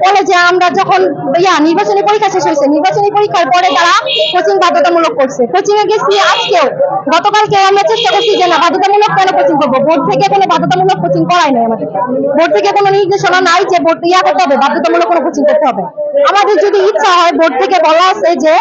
কলেজে আমরা যখন নির্বাচনী পরীক্ষা শেষ হয়েছে, নির্বাচনী পরীক্ষার পরে তারা কোচিং বাধ্যতামূলক করছে। কোচিং এ গেছি আজকেও, গতকালকে আমরা চেষ্টা করছি যে না বাধ্যতামূলক কেন কোচিং করবো, বোর্ড থেকে কোনো বাধ্যতামূলক কোচিং করাই নাই আমাদের। বোর্ড থেকে কোনো নির্দেশনা নাই যে বোর্ড করতে হবে, বাধ্যতামূলক কোনো কোচিং করতে হবে। আমাদের যদি ইচ্ছা হয়, বোর্ড থেকে বলা আছে যে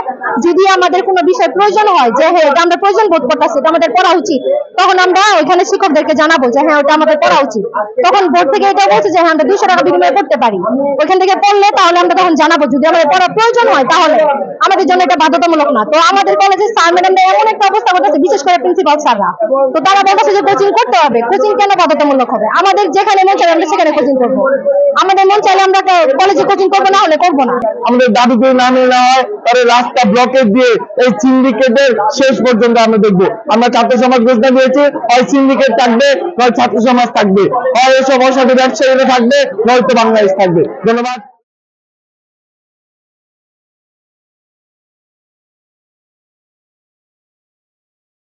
যদি আমাদের কোনো বিষয় প্রয়োজন হয় যে হ্যাঁ এটা আমরা প্রয়োজন বোধ করতেছি, এটা আমাদের পড়া উচিত, তখন আমরা ওইখানে শিক্ষকদেরকে জানাবো যে হ্যাঁ ওটা আমাদের পড়া উচিত। তখন বোর্ড থেকে এটা বলছে যে হ্যাঁ আমরা 200 টাকা বিনিময়ে করতে পারি, ওইখান থেকে পড়লে তাহলে আমরা তখন জানাবো। যদি আমাদের পড়ার প্রয়োজন হয় তাহলে আমাদের জন্য এটা বাধ্যতামূলক না। তো আমাদের কলেজের স্যার ম্যাডামরা এমন একটা অবস্থা করতেছে, বিশেষ করে প্রিন্সিপাল স্যাররা, তো তারা বলতেছে যে কোচিং করতে হবে। কোচিং কেন বাধ্যতামূলক হবে? আমাদের যেখানে মন চাই আমরা সেখানে কোচিং করবো, আমাদের মন চাইলে আমরা কলেজে কোচিং করবো, না হলে করবো না। আমাদের দাবি যদি না মেনে নেওয়া হয় তাহলে রাস্তা ব্লকেজ দিয়ে এই সিন্ডিকেটের শেষ পর্যন্ত আমরা দেখবো। আমরা ছাত্র সমাজ ঘোষণা দিয়েছি, হয় সিন্ডিকেট থাকবে, নয় ছাত্র সমাজ থাকবে, হয় এসব অসাধু ব্যবসায়ীরা থাকবে, নয়তো বাংলাদেশ থাকবে। ধন্যবাদ।